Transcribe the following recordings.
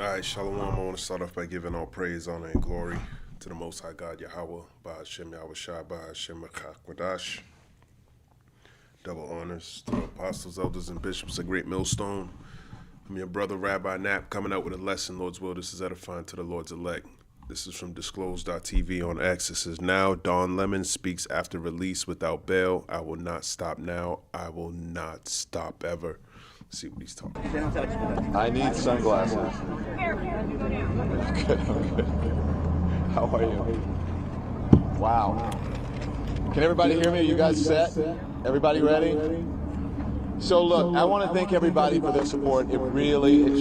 All right, Shalom. I want to start off by giving all praise, honor, and glory to the Most High God, Yahweh, Ba'ashem Yahweh Shai, Ba'ashem Kwadash. Double honors to the apostles, elders, and bishops, a great millstone. I'm your brother, Rabbi Knapp, coming out with a lesson, Lord's will. This is edifying to the Lord's elect. This is from Disclosed.tv on X. This is now. Don Lemon speaks after release without bail. I will not stop now. I will not stop ever. Let's see what he's talking about. I need sunglasses. Okay. How are you? Wow. Can everybody hear me? Are you guys set? Everybody ready? So look, I want to thank everybody for their support. It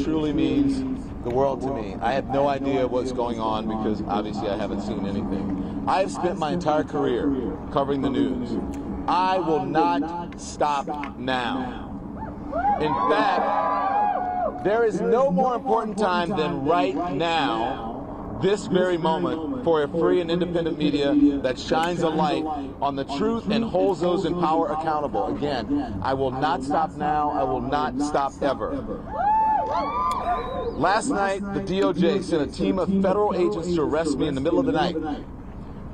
truly means the world to me. I have no idea what's going on because obviously I haven't seen anything. I have spent my entire career covering the news. I will not stop now. In fact, there is no more important time than right now, this very moment, for a free and independent media that shines a light on the truth and holds those in power accountable. Again, I will not stop now. I will not stop ever. Last night, the DOJ sent a team of federal agents to arrest me in the middle of the night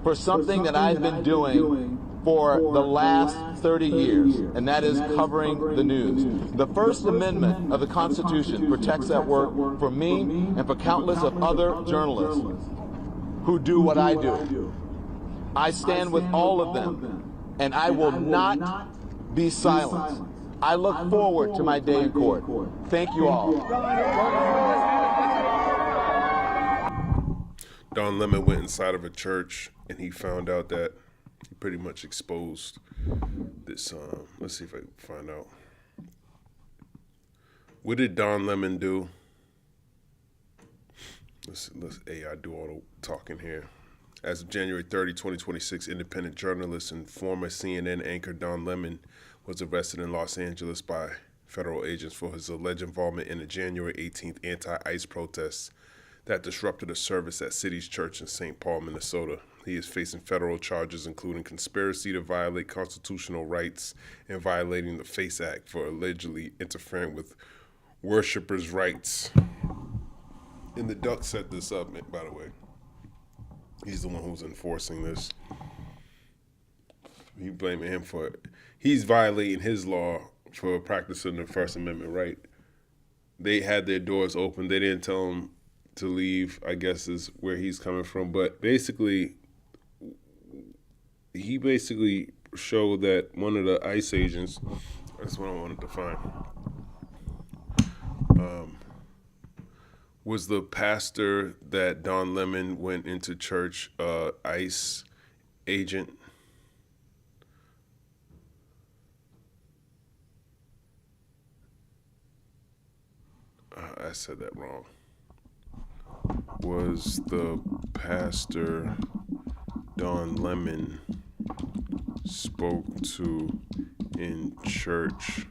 for something that I've been doing for the last 30 years, and that is covering the news. The First Amendment of the Constitution protects that work for me and for countless of other journalists who do what I do. I stand with all of them, and I will not be silent. I look forward to my day in court. Thank you all. Don Lemon went inside of a church and he found out that he pretty much exposed this. Let's see if I can find out. What did Don Lemon do? Let's AI do all the talking here. As of January 30, 2026, independent journalist and former CNN anchor Don Lemon was arrested in Los Angeles by federal agents for his alleged involvement in the January 18th anti-ICE protests that disrupted a service at City's Church in St. Paul, Minnesota. He is facing federal charges, including conspiracy to violate constitutional rights and violating the FACE Act for allegedly interfering with worshipers' rights. And the Duck set this up, by the way. He's the one who's enforcing this. He blaming him for it. He's violating his law for practicing the First Amendment right. They had their doors open. They didn't tell him to leave, I guess is where he's coming from. But basically, he basically showed that one of the ICE agents, that's what I wanted to find, was the pastor that Don Lemon went into church, ICE agent. I said that wrong. Was the pastor Don Lemon spoke to in church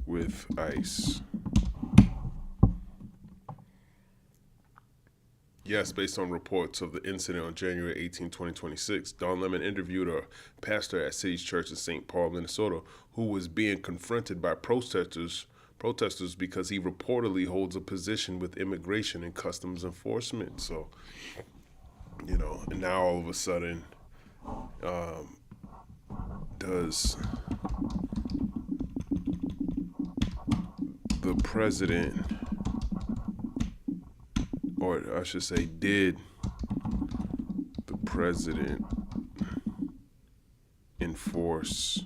with ICE? Yes, based on reports of the incident on January 18, 2026, Don Lemon interviewed a pastor at City's Church in St. Paul, Minnesota, who was being confronted by protesters because he reportedly holds a position with immigration and customs enforcement. So, and now all of a sudden, does the president, or I should say, did the president enforce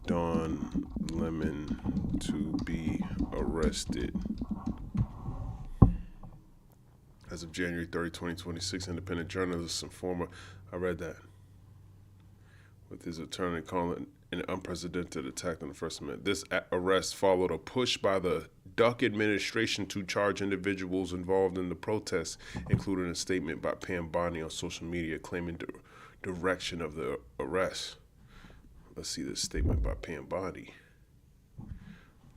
Don Lemon to be arrested? As of January 30, 2026, independent journalist and former, I read that, with his attorney calling an unprecedented attack on the First Amendment. This arrest followed a push by the Duck administration to charge individuals involved in the protests, including a statement by Pam Bondi on social media claiming the direction of the arrest. Let's see this statement by Pam Bondi.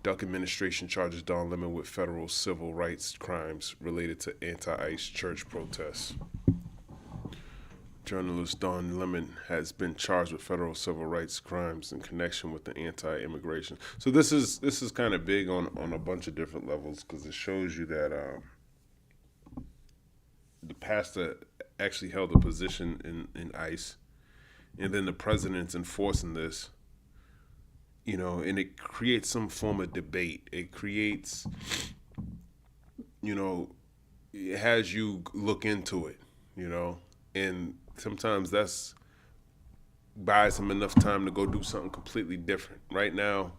Duck administration charges Don Lemon with federal civil rights crimes related to anti-ICE church protests. journalist Don Lemon has been charged with federal civil rights crimes in connection with the anti-immigration. So this is kind of big on a bunch of different levels, because it shows you that the pastor actually held a position in ICE, and then the president's enforcing this, and it creates some form of debate. It creates, it has you look into it, and sometimes that's buys him enough time to go do something completely different. Right now,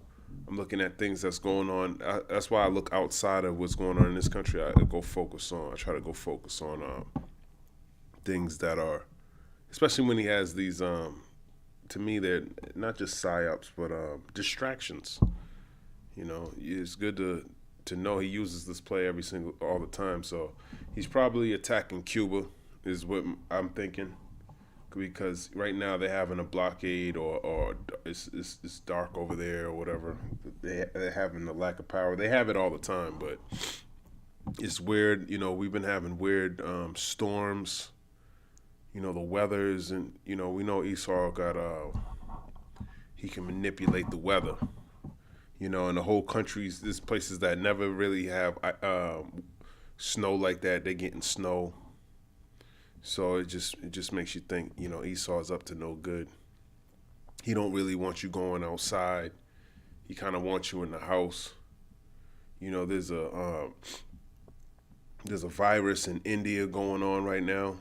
I'm looking at things that's going on. That's why I look outside of what's going on in this country. I try to go focus on things that are, especially when he has these, to me, they're not just psyops, but distractions. It's good to know he uses this play all the time. So he's probably attacking Cuba, is what I'm thinking, because right now they're having a blockade, or it's dark over there or whatever. They're having the lack of power. They have it all the time, but it's weird. We've been having weird storms. The weathers, and we know Esau got he can manipulate the weather. And the whole country's, there's places that never really have snow like that. They're getting snow. So it just makes you think, Esau's up to no good. He don't really want you going outside. He kind of wants you in the house. There's a virus in India going on right now.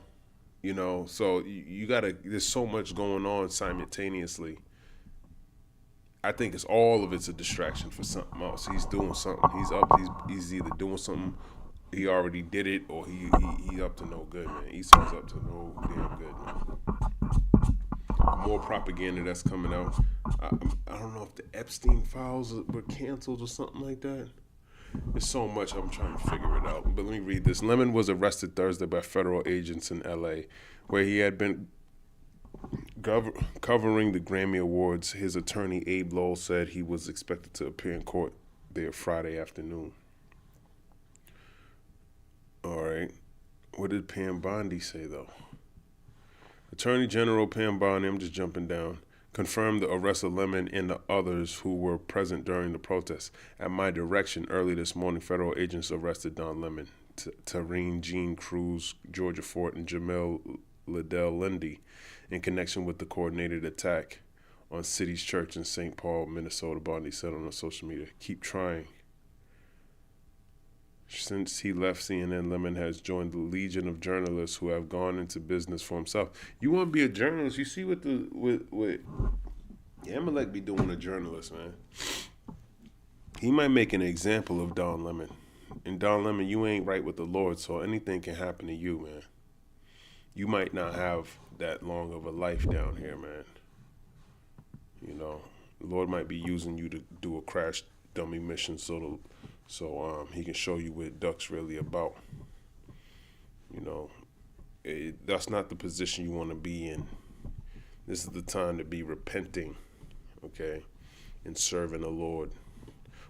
So you gotta, there's so much going on simultaneously. I think it's a distraction for something else. He's doing something. He's either doing something, he already did it, or he up to no good, man. Esau's up to no damn good, man. More propaganda that's coming out. I don't know if the Epstein files were canceled or something like that. There's so much, I'm trying to figure it out. But let me read this. Lemon was arrested Thursday by federal agents in L.A., where he had been covering the Grammy Awards. His attorney, Abe Lowell, said he was expected to appear in court there Friday afternoon. All right. What did Pam Bondi say, though? Attorney General Pam Bondi, I'm just jumping down, confirmed the arrest of Lemon and the others who were present during the protests. At my direction, early this morning, federal agents arrested Don Lemon, Tareen Jean Cruz, Georgia Fort, and Jamel Liddell Lindy in connection with the coordinated attack on City's Church in St. Paul, Minnesota. Bondi said on social media, "Keep trying." Since he left CNN, Lemon has joined the legion of journalists who have gone into business for himself. You want to be a journalist? You see what Amalek be doing, a journalist, man. He might make an example of Don Lemon. And Don Lemon, you ain't right with the Lord, so anything can happen to you, man. You might not have that long of a life down here, man. The Lord might be using you to do a crash dummy mission so he can show you what duck's really about. That's not the position you want to be in. This is the time to be repenting, okay, and serving the Lord.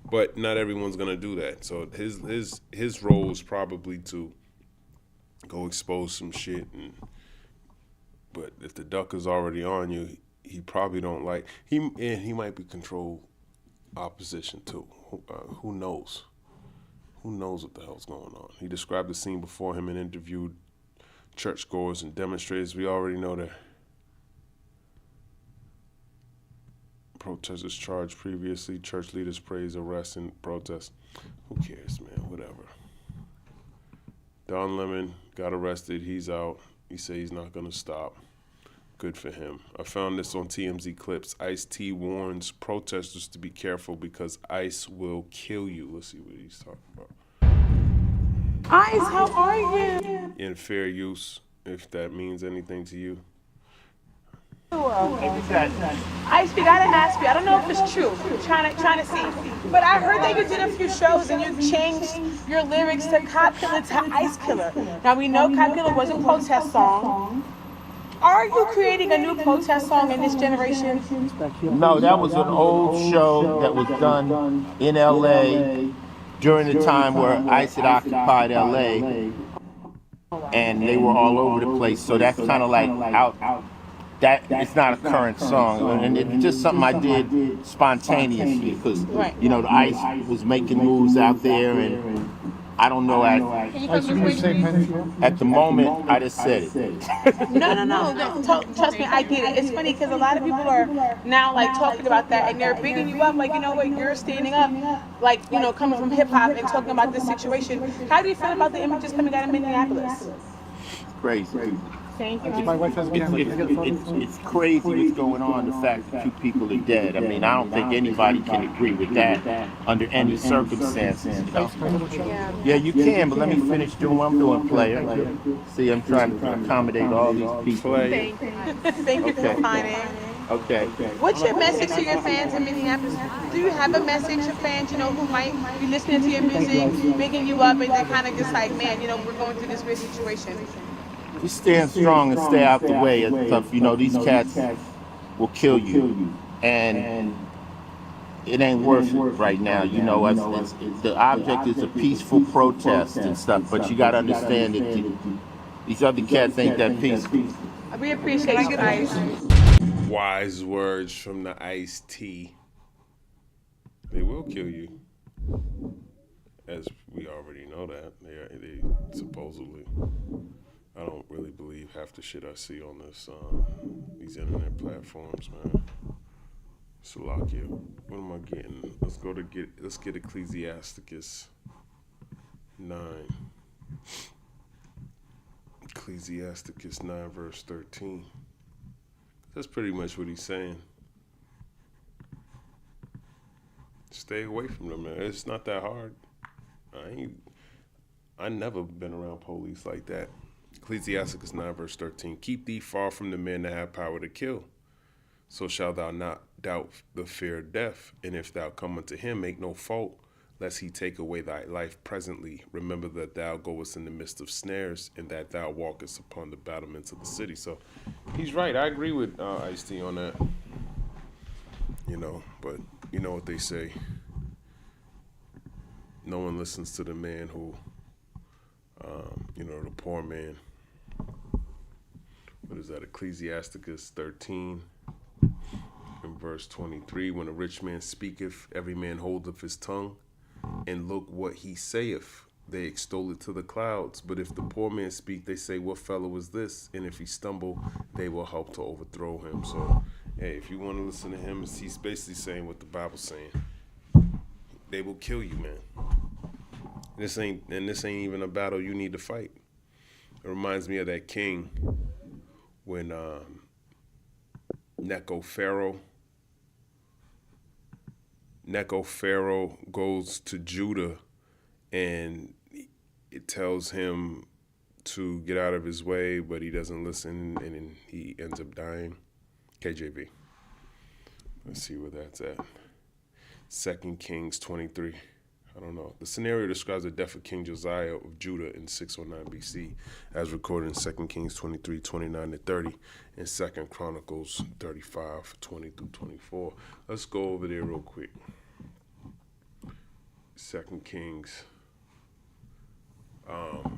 But not everyone's gonna do that. So his role is probably to go expose some shit. But if the duck is already on you, he probably don't like. He might be control opposition too. Who knows? Who knows what the hell's going on? He described the scene before him and interviewed churchgoers and demonstrators. We already know that protesters charged previously. Church leaders praise arrest and protest. Who cares, man? Whatever. Don Lemon got arrested. He's out. He said he's not going to stop. Good for him. I found this on TMZ Clips. Ice-T warns protesters to be careful because ICE will kill you. Let's see what he's talking about. Ice, how are you? In fair use, if that means anything to you. Ice, we gotta ask you. I don't know if it's true. Trying to see. But I heard that you did a few shows and you changed your lyrics to Cop Killer to Ice Killer. Now we know Cop Killer was a protest song. Are you creating a new protest song in this generation? No, that was an old show that was done in LA during the time where ICE had occupied LA. and they were all over the place. So that's kind of like out. That it's not a current song, and it's just something I did spontaneously because Right. the ICE was making moves out there, and I don't know Can you come this way, please? at the moment I just said it. No. Trust me, I get it. It's funny because a lot of people are now like talking about that and they're bigging you up. Like, you know what, you're standing up, like, coming from hip hop and talking about this situation. How do you feel about the images coming out of Minneapolis? Crazy. Thank you. My wife has a camera. Can I get a photo? It's crazy what's going on. The fact that 2 people are dead. I mean, I don't think anybody can agree with that under any circumstances. Yeah, you can, but let me finish doing what I'm doing, player. See, I'm trying to accommodate all these people. Thank you for finding. Okay. What's your message to your fans in Minneapolis? Do you have a message to fans, who might be listening to your music, bigging you up, and they're kind of just like, man, we're going through this weird situation? Just stand strong and stay out the way of stuff. These cats will kill you, and it ain't worth it right now. The object is a peaceful protest and stuff, but you got to understand that these other cats ain't that peaceful. We appreciate you guys. Wise words from the Ice-T. They will kill you, as we already know that they supposedly. I don't really believe half the shit I see on these internet platforms, man. Salakia. What am I getting? Let's get Ecclesiasticus 9. Ecclesiasticus 9 verse 13. That's pretty much what he's saying. Stay away from them, man. It's not that hard. I never been around police like that. Ecclesiasticus 9 verse 13. Keep thee far from the men that have power to kill. So shalt thou not doubt the fear of death. And if thou come unto him, make no fault, lest he take away thy life presently. Remember that thou goest in the midst of snares, and that thou walkest upon the battlements of the city. So he's right. I agree with Ice-T on that. But you know what they say. No one listens to the man who, the poor man. What is that? Ecclesiasticus 13 in verse 23. When a rich man speaketh, every man holdeth his tongue, and look what he saith. They extol it to the clouds. But if the poor man speak, they say, what fellow is this? And if he stumble, they will help to overthrow him. So, hey, if you want to listen to him, he's basically saying what the Bible's saying. They will kill you, man. This ain't even a battle you need to fight. It reminds me of that king when Necho Pharaoh goes to Judah, and it tells him to get out of his way, but he doesn't listen, and he ends up dying. KJV. Let's see where that's at. 2 Kings 23. I don't know. The scenario describes the death of King Josiah of Judah in 609 BC, as recorded in 2 Kings 23, 29 to 30, and 2 Chronicles 35, 20 through 24. Let's go over there real quick. 2 Kings 25,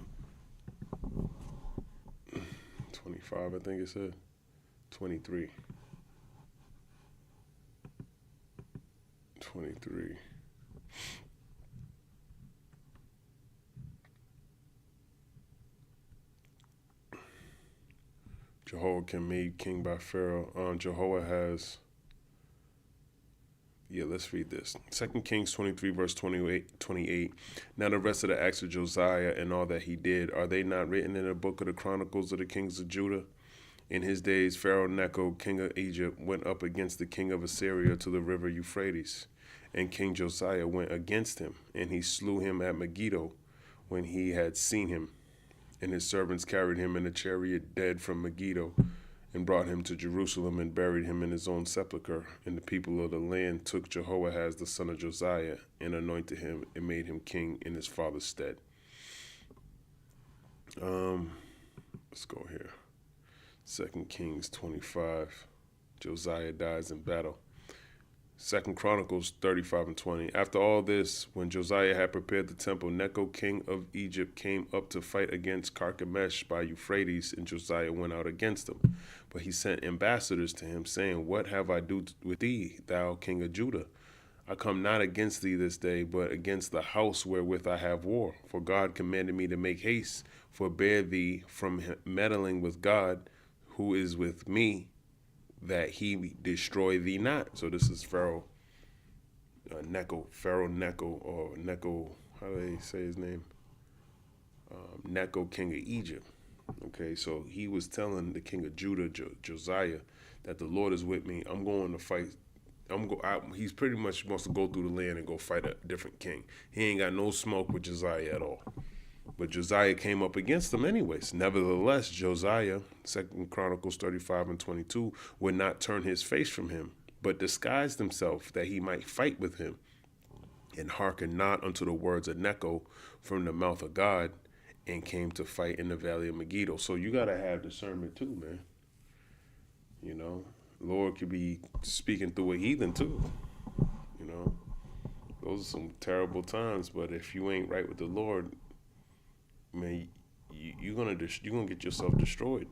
I think it said. 23. 23. Jehoiakim made king by Pharaoh. Jehoahaz. Yeah, let's read this. 2 Kings 23, verse 28. Now the rest of the acts of Josiah and all that he did, are they not written in the book of the Chronicles of the kings of Judah? In his days, Pharaoh Necho, king of Egypt, went up against the king of Assyria to the river Euphrates. And King Josiah went against him, and he slew him at Megiddo when he had seen him. And his servants carried him in a chariot dead from Megiddo, and brought him to Jerusalem, and buried him in his own sepulchre. And the people of the land took Jehoahaz the son of Josiah, and anointed him, and made him king in his father's stead. Let's go here. 2 Kings 25. Josiah dies in battle. Second Chronicles 35 and 20. After all this, when Josiah had prepared the temple, Necho, king of Egypt, came up to fight against Carchemish by Euphrates, and Josiah went out against him. But he sent ambassadors to him, saying, What have I do with thee, thou king of Judah? I come not against thee this day, but against the house wherewith I have war. For God commanded me to make haste, forbear thee from meddling with God, who is with me, that he destroy thee not. So this is Pharaoh Necho, or Necho, how do they say his name? Necho, king of Egypt. Okay, so he was telling the king of Judah, Josiah, that the Lord is with me. I'm going to fight. He's pretty much wants to go through the land and go fight a different king. He ain't got no smoke with Josiah at all. But Josiah came up against him anyways. Nevertheless, Josiah, 2 Chronicles 35 and 22, would not turn his face from him, but disguised himself that he might fight with him, and hearkened not unto the words of Necho from the mouth of God, and came to fight in the valley of Megiddo. So you got to have discernment too, man. You know, Lord could be speaking through a heathen too. You know, those are some terrible times, but if you ain't right with the Lord, man, you're gonna get yourself destroyed.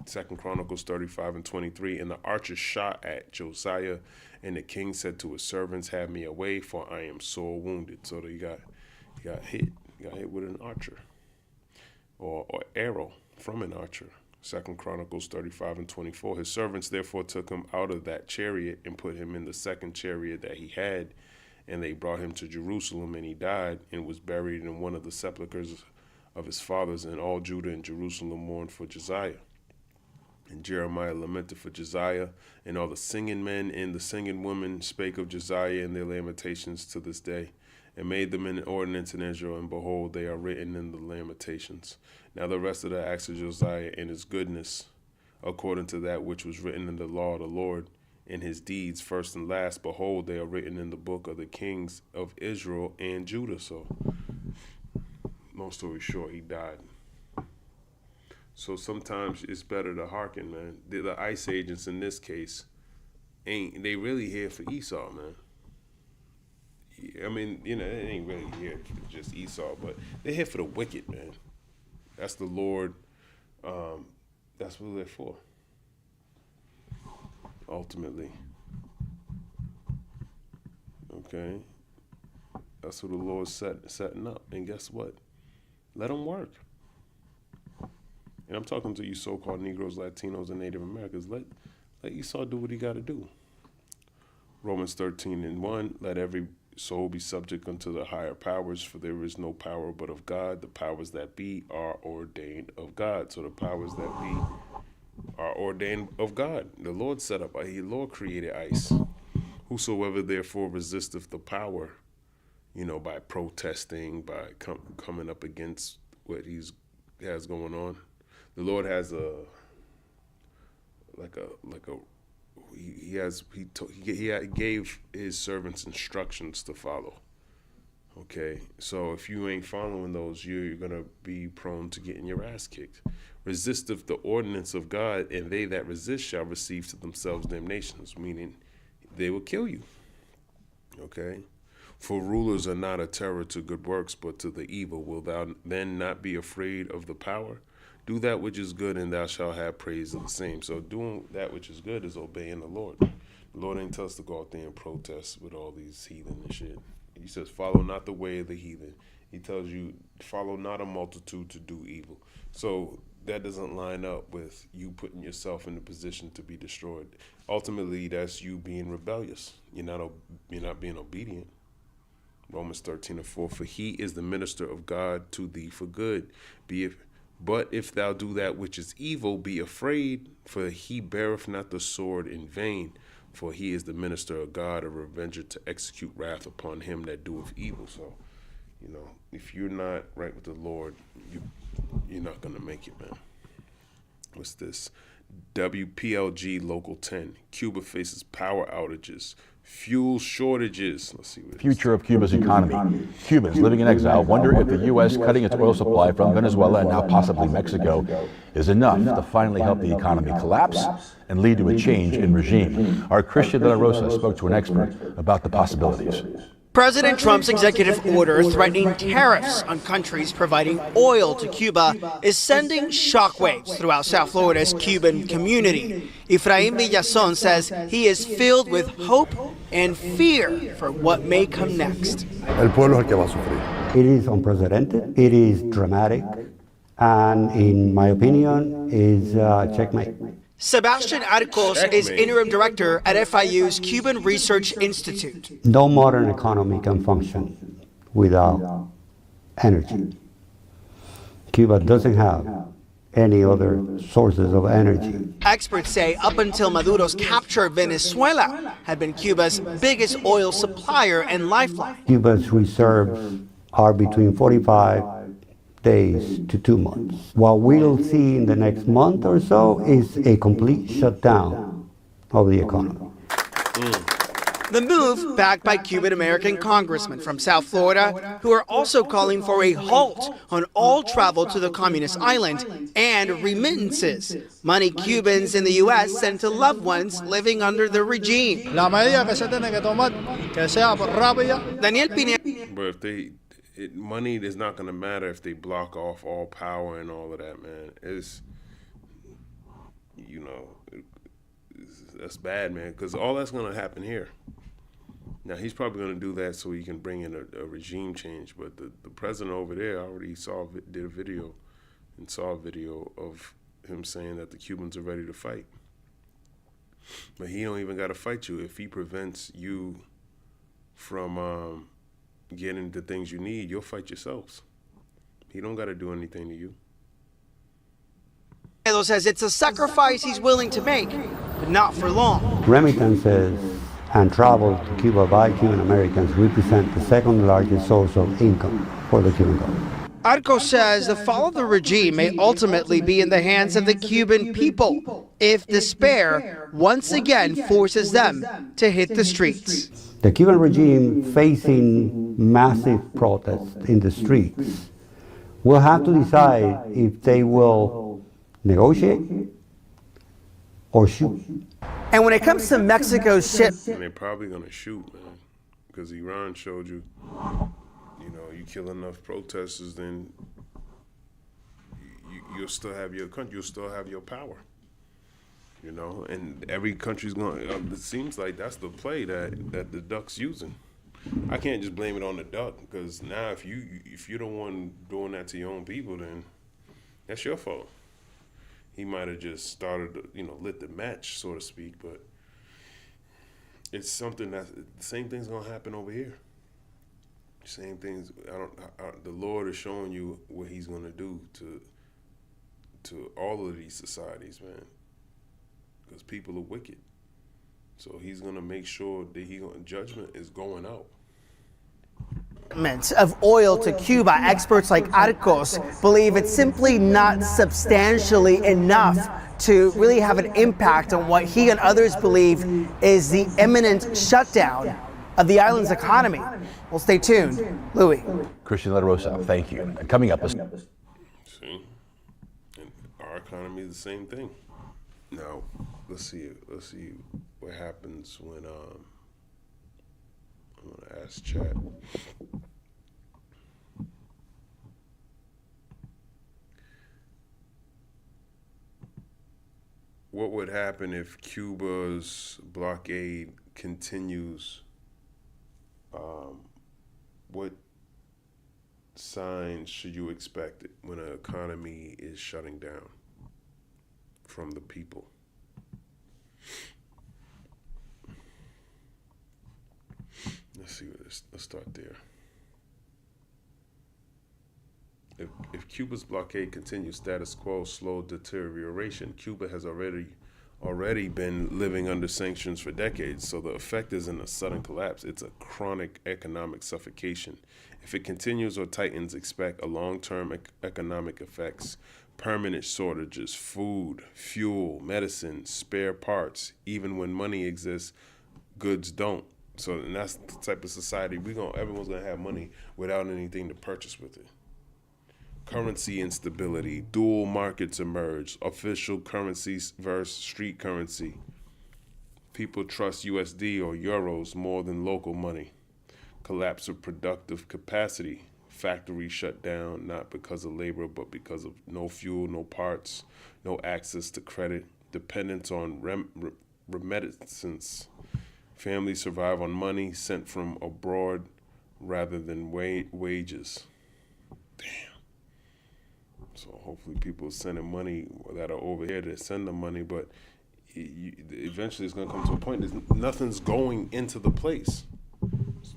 Second Chronicles 35 and 23. And the archer shot at Josiah, and the king said to his servants, Have me away, for I am sore wounded. So he got hit. He got hit with an archer, or arrow from an archer. Second Chronicles 35 and 24. His servants therefore took him out of that chariot and put him in the second chariot that he had, and they brought him to Jerusalem, and he died and was buried in one of the sepulchres of his fathers, and all Judah and Jerusalem mourned for Josiah. And Jeremiah lamented for Josiah, and all the singing men and the singing women spake of Josiah in their lamentations to this day, and made them an ordinance in Israel, and behold, they are written in the lamentations. Now the rest of the acts of Josiah and his goodness, according to that which was written in the law of the Lord, in his deeds, first and last, behold, they are written in the book of the kings of Israel and Judah. So, long story short, he died. So sometimes it's better to hearken, man. The ICE agents in this case they really here for Esau, man. I mean, you know, they ain't really here for just Esau, but they're here for the wicked, man. That's the Lord. That's what they're for. Ultimately. Okay. That's what the Lord's setting up. And guess what? Let them work. And I'm talking to you so-called Negroes, Latinos, and Native Americans. Let Esau do what he got to do. Romans 13 and 1, let every soul be subject unto the higher powers, for there is no power but of God. The powers that be are ordained of God. So the powers that be are ordained of God. The Lord set up, the Lord created ICE. Whosoever therefore resisteth the power, you know, by protesting, by coming up against what he has going on. The Lord has he gave his servants instructions to follow. Okay, so if you ain't following those, you're gonna be prone to getting your ass kicked. Resisteth the ordinance of God, and they that resist shall receive to themselves damnations, meaning they will kill you. Okay, for rulers are not a terror to good works, but to the evil. Wilt thou then not be afraid of the power? Do that which is good, and thou shalt have praise of the same. So doing that which is good is obeying the Lord. The Lord ain't tell us to go out there and protest with all these heathen and shit. He says, follow not the way of the heathen. He tells you, follow not a multitude to do evil. So that doesn't line up with you putting yourself in a position to be destroyed. Ultimately, that's you being rebellious. You're not being obedient. Romans 13 and 4, for he is the minister of God to thee for good. But if thou do that which is evil, be afraid, for he beareth not the sword in vain. For he is the minister of God, a revenger to execute wrath upon him that doeth evil. So, you know, if you're not right with the Lord, you're not going to make it, man. What's this? WPLG Local 10. Cuba faces power outages. fuel shortages. Let's see what Future of Cuba's economy. Cubans living in exile wonder if the U.S. cutting its oil supply from Venezuela and now possibly Mexico is enough to finally help the economy collapse and lead to a change in regime. Our Christian De La Rosa spoke to an expert about the possibilities. President Trump's executive order threatening tariffs on countries providing oil to Cuba is sending shockwaves throughout South Florida's Cuban community. Efraín Villazón says he is filled with hope and fear for what may come next. El pueblo es el que va a sufrir. It is unprecedented, it is dramatic, and in my opinion, is checkmate. Sebastian Arcos is interim director at FIU's Cuban Research Institute. No modern economy can function without energy. Cuba doesn't have any other sources of energy. Experts say up until Maduro's capture, Venezuela had been Cuba's biggest oil supplier and lifeline. Cuba's reserves are between 45 days to 2 months. What we'll see in the next month or so is a complete shutdown of the economy. The move, backed by Cuban-American congressmen from South Florida, who are also calling for a halt on all travel to the communist island and remittances, money Cubans in the U.S. send to loved ones living under the regime. La medida que se tiene que tomar, que sea rápida. Daniel Pineda. But if money is not going to matter if they block off all power and all of that, man. That's bad, man, because all that's going to happen here. Now, he's probably going to do that so he can bring in a regime change, but the president over there already did a video and saw a video of him saying that the Cubans are ready to fight. But he don't even got to fight you. If he prevents you from getting the things you need, you'll fight yourselves. He don't got to do anything to you. Says it's a sacrifice he's willing to make, but not for long. Remittances and travel to Cuba by Cuban Americans represent the second largest source of income for the Cuban government. Arcos says the fall of the regime may ultimately be in the hands of the Cuban people if despair once again forces them to hit the streets. The Cuban regime, facing massive protests in the streets, will have to decide if they will negotiate or shoot. And when it comes to Mexico's ship, And they're probably going to shoot, man, because Iran showed you, you kill enough protesters, then you'll still have your country, you'll still have your power. And every country's going. It seems like that's the play that the duck's using. I can't just blame it on the duck, because now if you're the one doing that to your own people, then that's your fault. He might have just started, lit the match, so to speak, but it's something that the same thing's gonna happen over here. Same things. The Lord is showing you what He's gonna do to all of these societies, man. Because people are wicked. So He's going to make sure that judgment is going out. Of oil to Cuba, experts like Arcos believe it's simply not substantially enough to really have an impact on what he and others believe is the imminent shutdown of the island's economy. Well, stay tuned. Louis. Christian De La Rosa, thank you. And coming up. See? And our economy is the same thing. Now, let's see what happens when I'm gonna ask chat. What would happen if Cuba's blockade continues? What signs should you expect when an economy is shutting down from the people? Let's start there. If Cuba's blockade continues, status quo, slow deterioration. Cuba has already been living under sanctions for decades, so the effect isn't a sudden collapse, it's a chronic economic suffocation. If it continues or tightens, expect a long-term economic effects, permanent shortages, food, fuel, medicine, spare parts. Even when money exists, goods don't. So, and that's the type of society everyone's gonna have money without anything to purchase with it. Currency instability, dual markets emerge, official currencies versus street currency. People trust USD or euros more than local money. Collapse of productive capacity. Factories shut down not because of labor, but because of no fuel, no parts, no access to credit, dependence on remittances. Families survive on money sent from abroad rather than wages. Damn. So hopefully people are sending money that are over here to send them money, but eventually it's going to come to a point nothing's going into the place.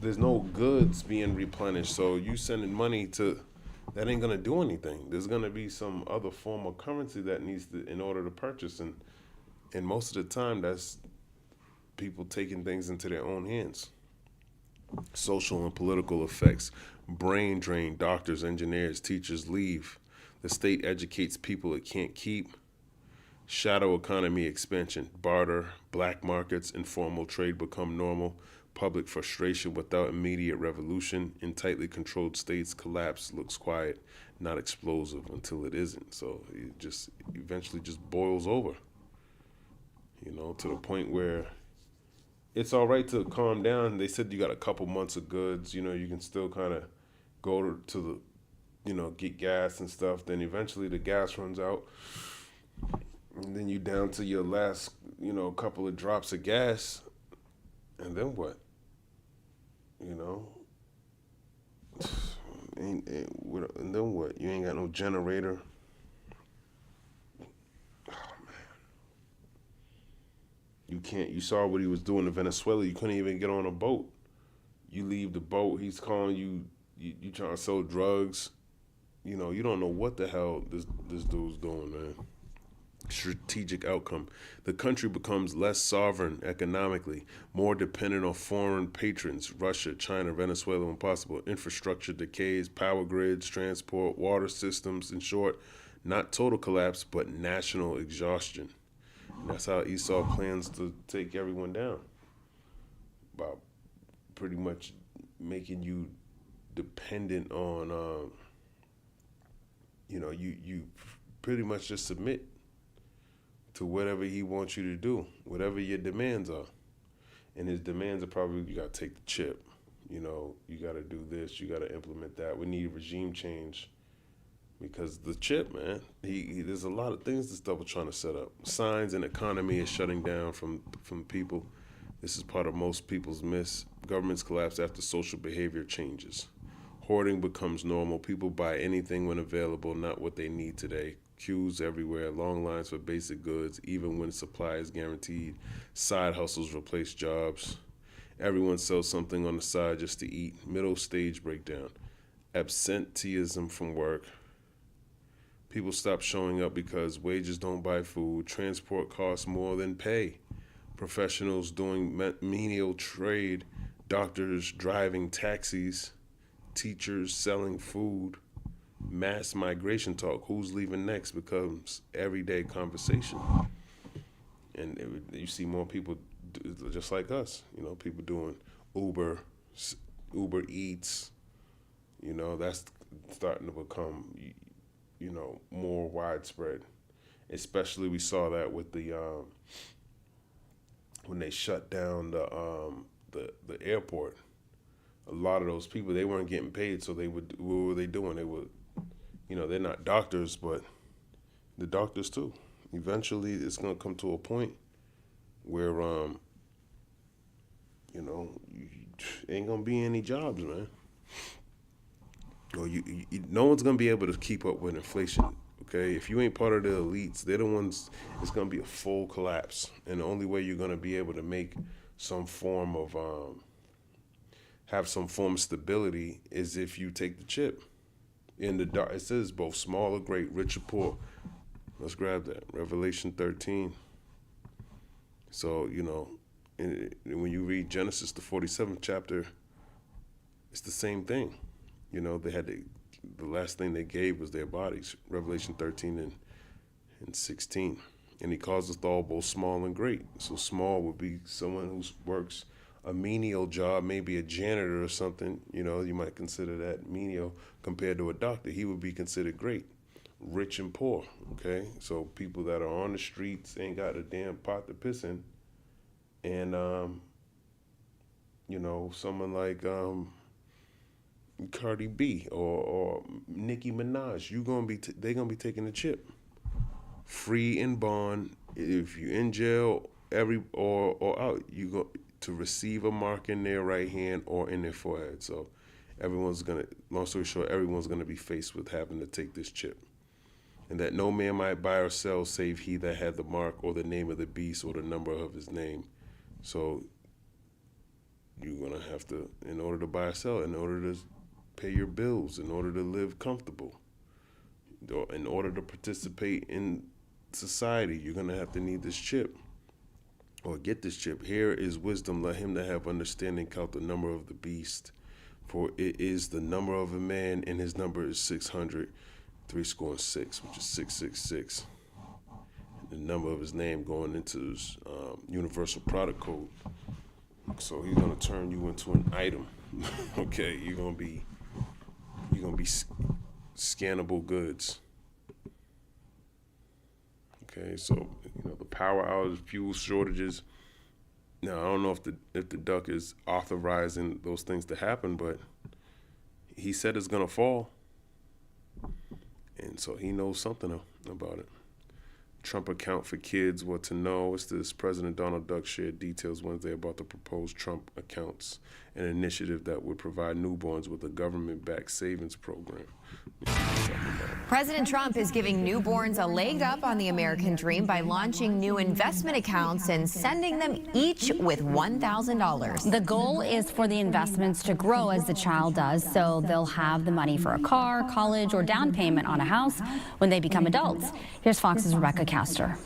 There's no goods being replenished, so you sending money that ain't going to do anything. There's going to be some other form of currency that needs to, in order to purchase, and most of the time that's people taking things into their own hands. Social and political effects, brain drain, doctors, engineers, teachers leave. The state educates people it can't keep. Shadow economy expansion, barter, black markets, informal trade become normal. Public frustration without immediate revolution. In tightly controlled states, collapse looks quiet, not explosive until it isn't. So it just eventually just boils over, to the point where it's all right to calm down. They said you got a couple months of goods, you can still kind of go to the, get gas and stuff. Then eventually the gas runs out. And then you down to your last, couple of drops of gas. And then what? And then what? You ain't got no generator. Oh, man. You saw what he was doing in Venezuela. You couldn't even get on a boat. You leave the boat, he's calling you trying to sell drugs. You don't know what the hell this dude's doing, man. Strategic outcome. The country becomes less sovereign economically, more dependent on foreign patrons, Russia, China, Venezuela when possible. Infrastructure decays, power grids, transport, water systems. In short, not total collapse, but national exhaustion. And that's how Esau plans to take everyone down. By pretty much making you dependent on, you pretty much just submit to whatever he wants you to do, whatever your demands are. And his demands are probably, you got to take the chip, you got to do this, you got to implement that. We need regime change because the chip, man, there's a lot of things this devil trying to set up. Signs and economy is shutting down from people. This is part of most people's miss. Governments collapse after social behavior changes. Hoarding becomes normal. People buy anything when available, not what they need today. Queues everywhere, long lines for basic goods, even when supply is guaranteed. Side hustles replace jobs. Everyone sells something on the side just to eat. Middle stage breakdown. Absenteeism from work. People stop showing up because wages don't buy food. Transport costs more than pay. Professionals doing menial trade. Doctors driving taxis. Teachers selling food. Mass migration talk, who's leaving next, becomes everyday conversation. And you see more people just like us, people doing Uber Eats, that's starting to become, more widespread. Especially we saw that with the, when they shut down the airport. A lot of those people, they weren't getting paid, so what were they doing? They would, they're not doctors, but the doctors too. Eventually, it's gonna come to a point where, ain't gonna be any jobs, man. Or no one's gonna be able to keep up with inflation. Okay, if you ain't part of the elites, they're the ones. It's gonna be a full collapse, and the only way you're gonna be able to make some form of have some form of stability is if you take the chip. In the dark, it says both small or great, rich or poor. Let's grab that. Revelation 13. So, when you read Genesis, the 47th chapter, it's the same thing. They had the last thing they gave was their bodies. Revelation 13 and 16. And he calls us all both small and great. So small would be someone who works a menial job, maybe a janitor or something, you know, you might consider that menial compared to a doctor. He would be considered great, rich and poor, okay? So people that are on the streets ain't got a damn pot to piss in. And, you know, someone like Cardi B or Nicki Minaj, they're gonna be taking the chip. Free and bond. If you're in jail, or out, you go to receive a mark in their right hand or in their forehead. So long story short, everyone's gonna be faced with having to take this chip. And that no man might buy or sell save he that had the mark or the name of the beast or the number of his name. So you're gonna have to, in order to buy or sell, in order to pay your bills, in order to live comfortable, in order to participate in society, you're gonna have to need this chip. Or get this chip. Here is wisdom, let him that have understanding count the number of the beast, for it is the number of a man, and his number is 600, 666, which is 666. And the number of his name going into his universal product code. So he's gonna turn you into an item. Okay, you're gonna be scannable goods. Okay, so you know the power outage, fuel shortages. Now I don't know if the duck is authorizing those things to happen, but he said it's gonna fall, and so he knows something about it. Trump account for kids, what to know. What's this? President Donald Duck shared details Wednesday about the proposed Trump accounts, an initiative that would provide newborns with a government-backed savings program. President Trump is giving newborns a leg up on the American dream by launching new investment accounts and sending them each with $1,000. The goal is for the investments to grow as the child does, so they'll have the money for a car, college, or down payment on a house when they become adults. Here's Fox's Rebecca Castor.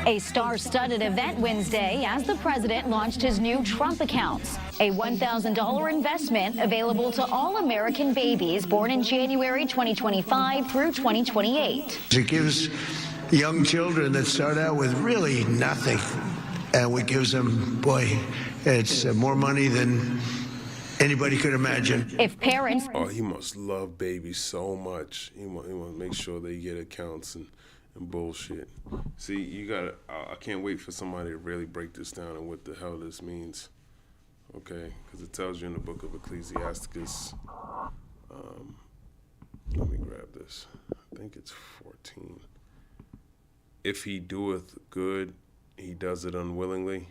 A star-studded event Wednesday as the president launched his new Trump accounts, a $1,000 investment available to all American babies born in January 2025 through 2028. It gives young children that start out with really nothing, and what gives them, boy, it's more money than anybody could imagine. If parents... Oh, he must love babies so much. He want to make sure they get accounts and bullshit. See, you gotta, I can't wait for somebody to really break this down and what the hell this means. Okay? Because it tells you in the book of Ecclesiasticus. Let me grab this. I think it's 14. If he doeth good, he does it unwillingly.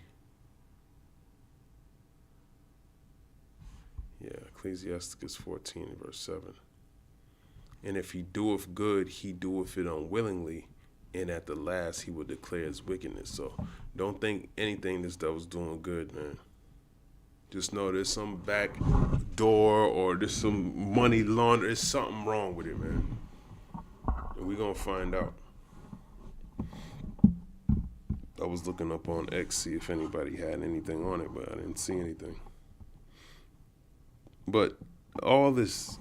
Yeah, Ecclesiasticus 14, verse 7. And if he doeth good, he doeth it unwillingly, and at the last he will declare his wickedness. So don't think anything this devil's doing good, man. Just know there's some back door or there's some money laundering. There's something wrong with it, man. And we're gonna find out. I was looking up on X, see if anybody had anything on it, but I didn't see anything. But all this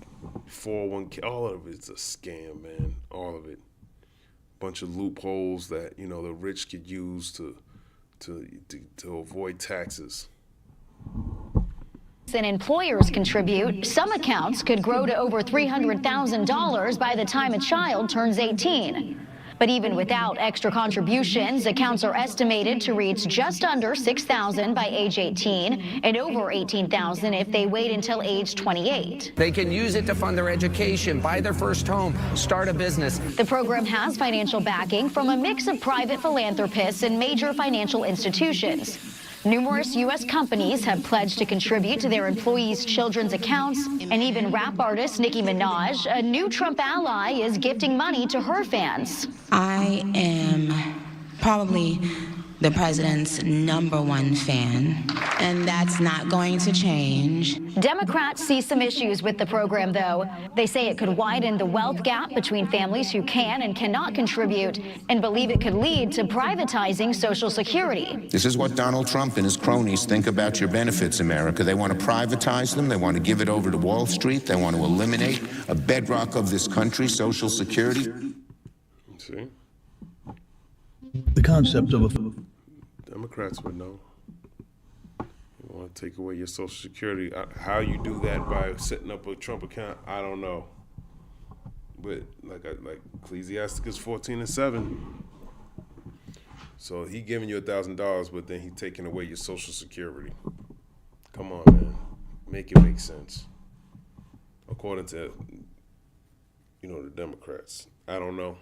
401k, all of it's a scam, man. All of it. Bunch of loopholes that, you know, the rich could use to avoid taxes. And employers contribute, some accounts could grow to over $300,000 by the time a child turns 18. But even without extra contributions, accounts are estimated to reach just under $6,000 by age 18 and over $18,000 if they wait until age 28. They can use it to fund their education, buy their first home, start a business. The program has financial backing from a mix of private philanthropists and major financial institutions. Numerous U.S. companies have pledged to contribute to their employees' children's accounts, and even rap artist Nicki Minaj, a new Trump ally, is gifting money to her fans. I am probably the president's #1 fan, and that's not going to change. Democrats see some issues with the program, though. They say it could widen the wealth gap between families who can and cannot contribute, and believe it could lead to privatizing Social Security. This is what Donald Trump and his cronies think about your benefits, America. They want to privatize them. They want to give it over to Wall Street. They want to eliminate a bedrock of this country, Social Security. See? The concept of a... Democrats would know. They want to take away your Social Security. How you do that by setting up a Trump account, I don't know. But like Ecclesiasticus 14:7. So he giving you $1,000, but then he taking away your Social Security. Come on, man, make it make sense. According to, the Democrats. I don't know,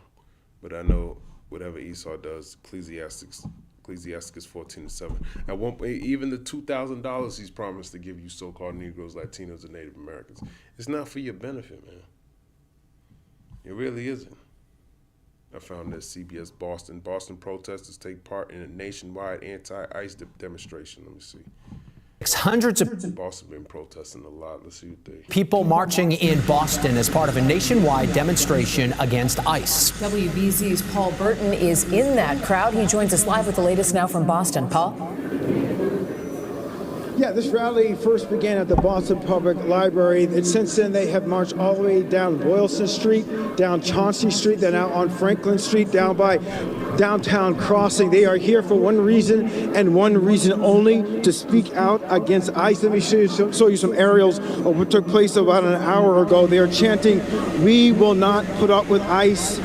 but I know whatever Esau does, Ecclesiasticus 14:7. At one point, even the $2,000 he's promised to give you so-called Negroes, Latinos, and Native Americans, it's not for your benefit, man. It really isn't. I found this CBS Boston protesters take part in a nationwide anti-ICE demonstration. Let me see. Hundreds of Boston been protesting a lot. Let's see what they. people marching in Boston as part of a nationwide demonstration against ICE. WBZ's Paul Burton is in that crowd. He joins us live with the latest now from Boston. Paul? Yeah, this rally first began at the Boston Public Library, and since then they have marched all the way down Boylston Street, down Chauncey Street, they're now on Franklin Street, down by Downtown Crossing. They are here for one reason and one reason only, to speak out against ICE. Let me show you some aerials of what took place about an hour ago. They are chanting, "We will not put up with ICE.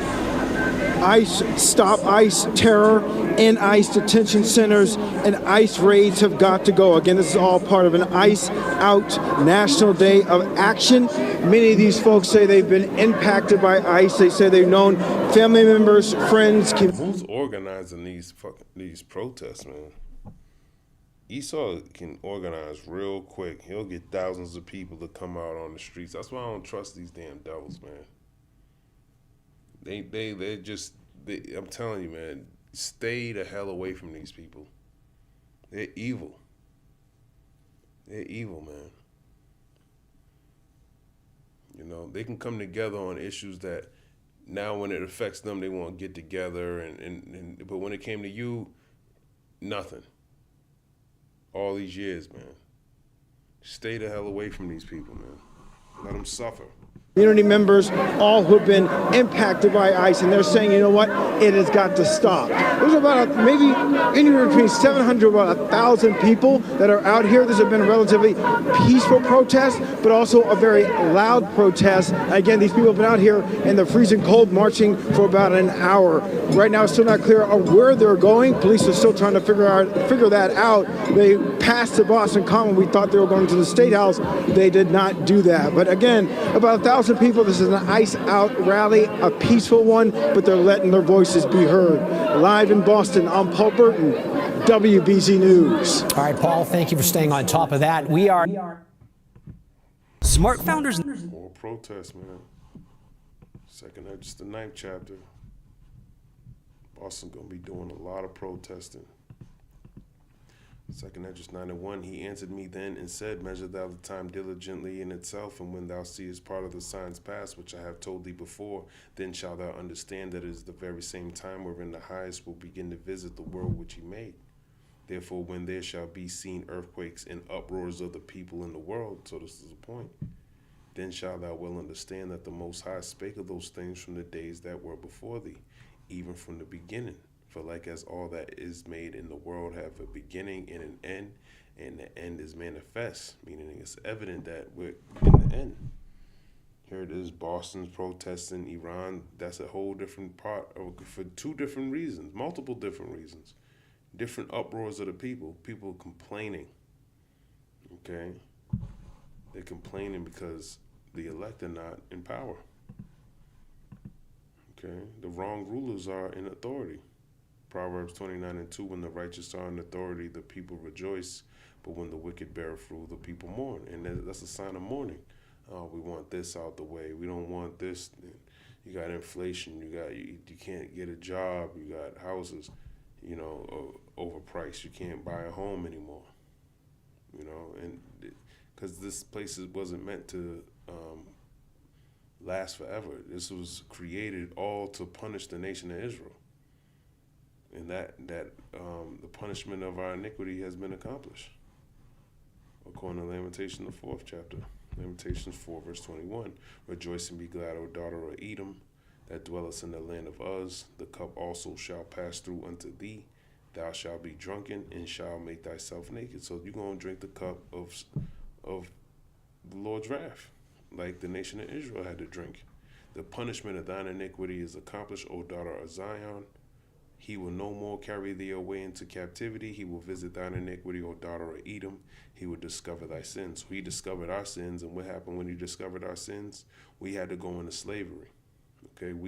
ICE, stop ICE terror, end ICE detention centers, and ICE raids have got to go." Again, this is all part of an ICE Out National Day of Action. Many of these folks say they've been impacted by ICE. They say they've known family members, friends. Who's organizing these protests, man? Esau can organize real quick. He'll get thousands of people to come out on the streets. That's why I don't trust these damn devils, man. I'm telling you, man, stay the hell away from these people. They're evil. They're evil, man. They can come together on issues that now when it affects them, they won't get together. But when it came to you, nothing. All these years, man. Stay the hell away from these people, man. Let them suffer. Community members, all who have been impacted by ICE, and they're saying, you know what, it has got to stop. There's about maybe anywhere between 700 about 1,000 people that are out here. This has been a relatively peaceful protest, but also a very loud protest. Again, these people have been out here in the freezing cold marching for about an hour. Right now, it's still not clear where they're going. Police are still trying to figure that out. They passed the Boston Common. We thought they were going to the State House. They did not do that. But again, about 1,000 people. This is an ICE Out rally, a peaceful one, but they're letting their voices be heard. Live in Boston, I'm Paul Burton, WBZ News. All right, Paul, thank you for staying on top of that. We are Smart Founders. More protests, man. Second, just the 9th chapter. Boston gonna be doing a lot of protesting. Second Esdras 9:1, he answered me then and said, measure thou the time diligently in itself, and when thou seest part of the signs pass, which I have told thee before, then shalt thou understand that it is the very same time wherein the highest will begin to visit the world which he made. Therefore, when there shall be seen earthquakes and uproars of the people in the world, so this is the point, then shalt thou well understand that the Most High spake of those things from the days that were before thee, even from the beginning. For like as all that is made in the world have a beginning and an end, and the end is manifest, meaning it's evident that we're in the end. Here it is, Boston's protesting, Iran, that's a whole different part, for two different reasons, multiple different reasons. Different uproars of the people complaining, okay? They're complaining because the elect are not in power, okay? The wrong rulers are in authority. Proverbs 29:2, when the righteous are in authority, the people rejoice, but when the wicked beareth rule, the people mourn. And that's a sign of mourning. Oh, we want this out the way. We don't want this. You got inflation. You can't get a job. You got houses, overpriced. You can't buy a home anymore. And because this place wasn't meant to last forever. This was created all to punish the nation of Israel. And that the punishment of our iniquity has been accomplished. According to Lamentation, the 4th chapter. Lamentations 4, verse 21. Rejoice and be glad, O daughter of Edom, that dwellest in the land of Uz. The cup also shall pass through unto thee. thou shalt be drunken and shalt make thyself naked. So you're going to drink the cup of the Lord's wrath, like the nation of Israel had to drink. The punishment of thine iniquity is accomplished, O daughter of Zion. He will no more carry thee away into captivity. He will visit thine iniquity, O daughter of Edom. He will discover thy sins. So he discovered our sins, and what happened when he discovered our sins? We had to go into slavery. Okay, we